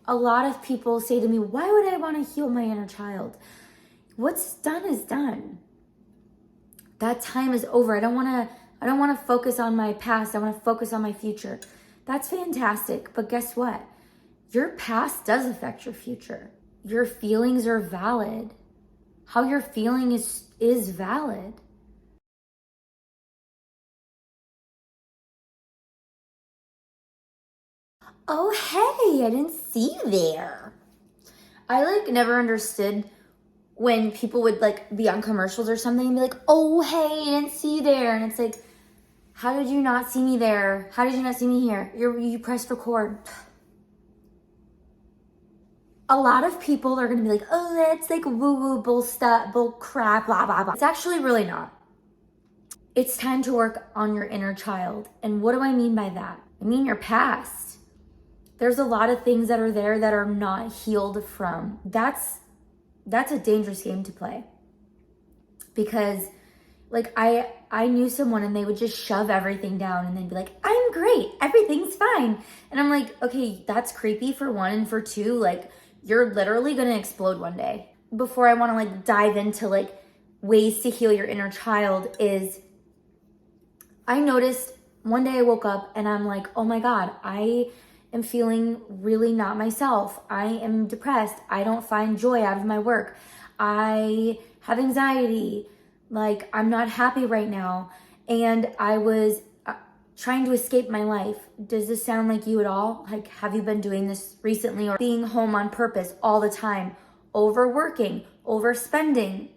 A lot of people say to me, why would I want to heal my inner child? What's done is done. That time is over. I don't want to focus on my past. I want to focus on my future. That's fantastic. But guess what? Your past does affect your future. Your feelings are valid. How you're feeling is valid. Oh, hey, I didn't see you there. I never understood when people would be on commercials or something and be like, oh, hey, I didn't see you there. And it's like, how did you not see me there? How did you not see me here? You pressed record. A lot of people are gonna be like, oh, that's woo-woo, bull stuff, bull crap, blah, blah, blah. It's actually really not. It's time to work on your inner child. And what do I mean by that? I mean your past. There's a lot of things that are there that are not healed from. That's a dangerous game to play. Because I knew someone and they would just shove everything down and then be like, I'm great, everything's fine. And I'm like, okay, that's creepy for one, and for two, you're literally gonna explode one day. Before I wanna dive into ways to heal your inner child, is I noticed one day I woke up and I'm like, oh my God, I am feeling really not myself. I am depressed. I don't find joy out of my work. I have anxiety. I'm not happy right now. And I was trying to escape my life. Does this sound like you at all? Have you been doing this recently, or being home on purpose all the time, overworking, overspending?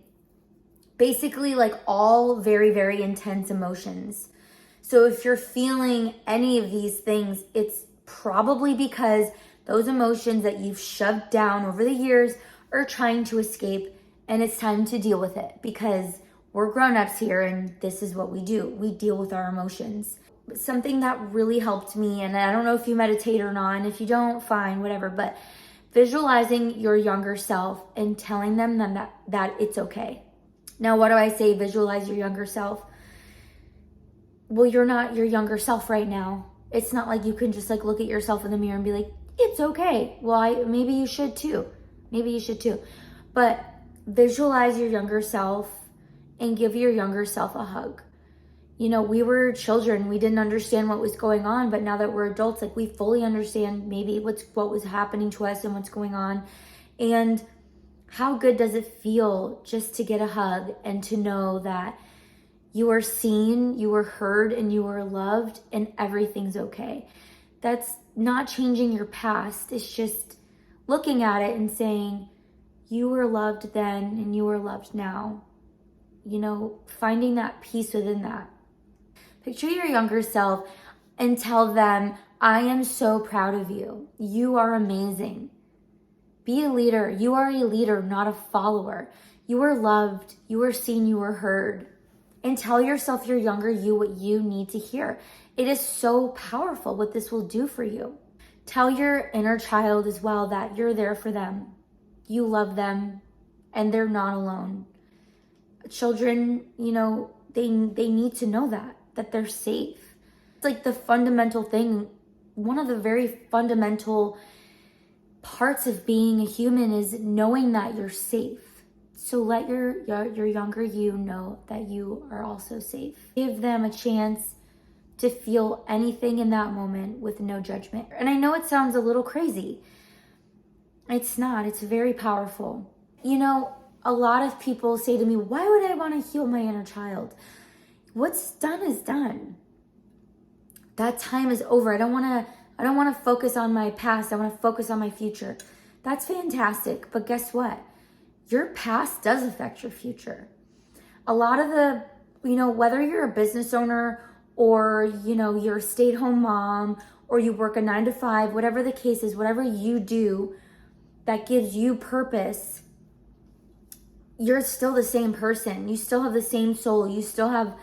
Basically all very, very intense emotions. So if you're feeling any of these things, it's probably because those emotions that you've shoved down over the years are trying to escape, and it's time to deal with it, because we're grown-ups here and this is what we do. We deal with our emotions. Something that really helped me, and I don't know if you meditate or not, and if you don't, fine, whatever, but visualizing your younger self and telling them that it's okay. Now, what do I say, visualize your younger self? Well, you're not your younger self right now. It's not like you can just look at yourself in the mirror and be like, it's okay. Well, maybe you should too. Maybe you should too. But visualize your younger self and give your younger self a hug. We were children. We didn't understand what was going on, but now that we're adults, we fully understand maybe what was happening to us and what's going on. And how good does it feel just to get a hug and to know that you are seen, you are heard, and you are loved, and everything's okay. That's not changing your past. It's just looking at it and saying, you were loved then and you were loved now. Finding that peace within that. Picture your younger self and tell them, I am so proud of you. You are amazing. Be a leader. You are a leader, not a follower. You are loved. You are seen. You are heard. And tell yourself, your younger you, what you need to hear. It is so powerful what this will do for you. Tell your inner child as well that you're there for them. You love them and they're not alone. Children, they need to know that they're safe. It's the fundamental thing. One of the very fundamental parts of being a human is knowing that you're safe. So let your younger you know that you are also safe. Give them a chance to feel anything in that moment with no judgment. And I know it sounds a little crazy. It's not. It's very powerful. A lot of people say to me, why would I want to heal my inner child? What's done is done. That time is over. I don't want to focus on my past. I want to focus on my future. That's fantastic. But guess what? Your past does affect your future. A lot of whether you're a business owner or, you're a stay-at-home mom or you work a 9-to-5, whatever the case is, whatever you do that gives you purpose, you're still the same person. You still have the same soul. You still have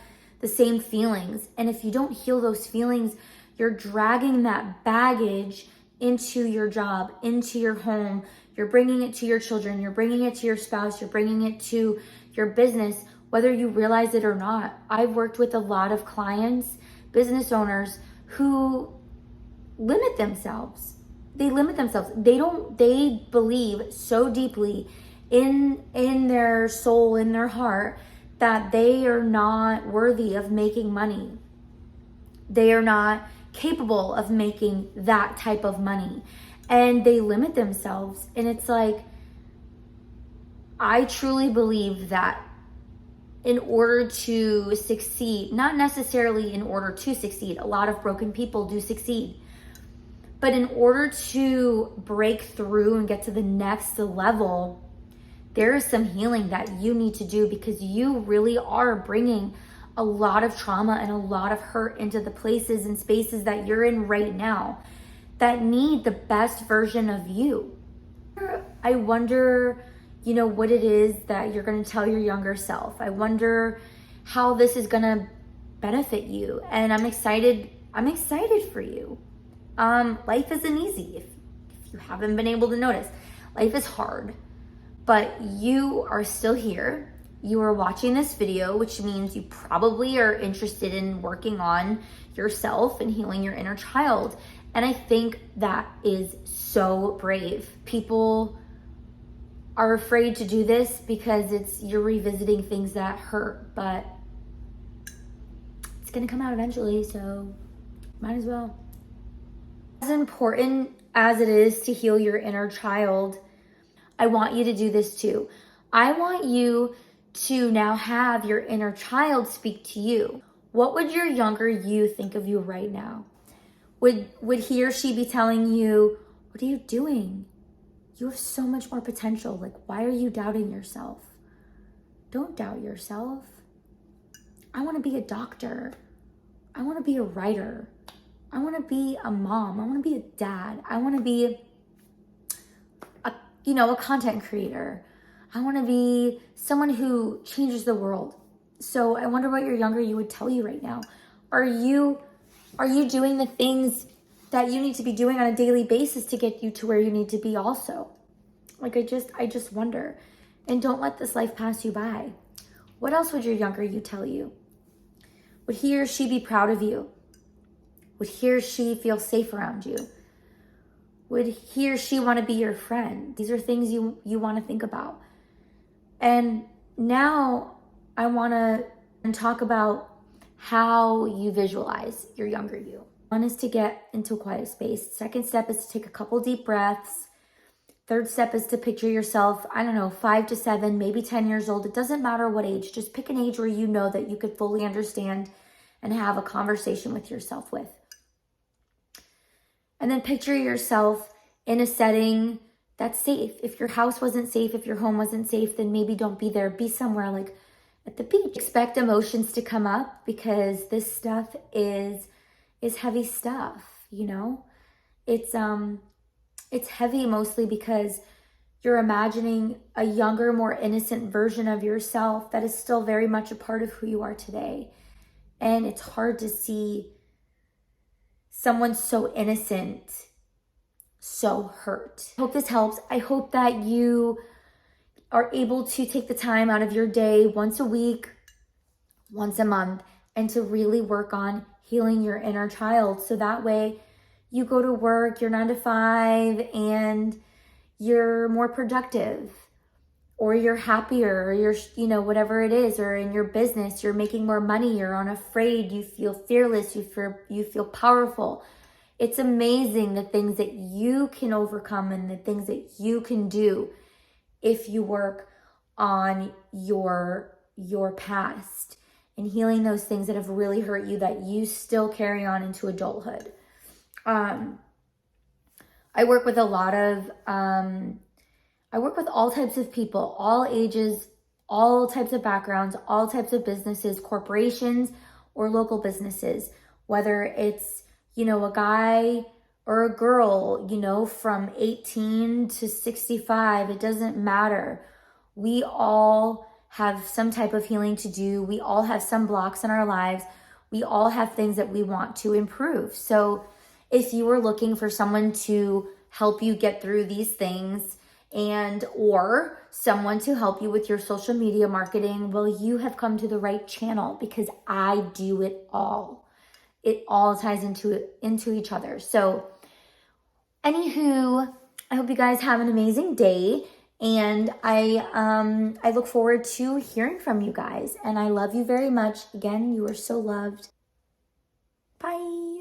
the same feelings. And if you don't heal those feelings, you're dragging that baggage into your job, into your home. You're bringing it to your children. You're bringing it to your spouse. You're bringing it to your business, whether you realize it or not. I've worked with a lot of clients, business owners, who limit themselves. they limit themselves. They believe so deeply in their soul, in their heart, that they are not worthy of making money. They are not capable of making that type of money. And they limit themselves. And it's like, I truly believe that in order to succeed, not necessarily in order to succeed, a lot of broken people do succeed, but in order to break through and get to the next level, there is some healing that you need to do, because you really are bringing a lot of trauma and a lot of hurt into the places and spaces that you're in right now that need the best version of you. I wonder, what it is that you're going to tell your younger self. I wonder how this is going to benefit you. And I'm excited for you. Life isn't easy. If you haven't been able to notice, life is hard, but you are still here. You are watching this video, which means you probably are interested in working on yourself and healing your inner child. And I think that is so brave. People are afraid to do this because you're revisiting things that hurt, but it's gonna come out eventually, so might as well. As important as it is to heal your inner child, I want you to do this too. I want you to now have your inner child speak to you. What would your younger you think of you right now? Would he or she be telling you, what are you doing? You have so much more potential. Like, why are you doubting yourself? Don't doubt yourself. I want to be a doctor. I want to be a writer. I want to be a mom. I want to be a dad. I want to be a content creator. I want to be someone who changes the world. So I wonder what your younger you would tell you right now. Are you doing the things that you need to be doing on a daily basis to get you to where you need to be also? Like, I just wonder. And don't let this life pass you by. What else would your younger you tell you? Would he or she be proud of you? Would he or she feel safe around you? Would he or she want to be your friend? These are things you want to think about. And now I want to talk about how you visualize your younger you. One is to get into a quiet space. Second step is to take a couple deep breaths. Third step is to picture yourself, 5 to 7, maybe 10 years old. It doesn't matter what age. Just pick an age where you know that you could fully understand and have a conversation with yourself with. And then picture yourself in a setting that's safe. If your house wasn't safe, if your home wasn't safe, then maybe don't be there. Be somewhere like at the beach. Expect emotions to come up, because this stuff is heavy stuff, It's heavy mostly because you're imagining a younger, more innocent version of yourself that is still very much a part of who you are today. And it's hard to see someone so innocent, so hurt. I hope this helps. I hope that you are able to take the time out of your day once a week, once a month, and to really work on healing your inner child. So that way you go to work, you're 9 to 5, and you're more productive, or you're happier, or you're, whatever it is, or in your business, you're making more money, you're unafraid, you feel fearless, you feel powerful. It's amazing the things that you can overcome and the things that you can do if you work on your past and healing those things that have really hurt you that you still carry on into adulthood. I work with I work with all types of people, all ages, all types of backgrounds, all types of businesses, corporations, or local businesses, whether it's, a guy or a girl, from 18 to 65, it doesn't matter. We all have some type of healing to do. We all have some blocks in our lives. We all have things that we want to improve. So if you are looking for someone to help you get through these things, or someone to help you with your social media marketing, well, you have come to the right channel, because I do it all. It all ties into each other. So Anywho, I hope you guys have an amazing day. And I look forward to hearing from you guys. And I love you very much. Again, you are so loved. Bye.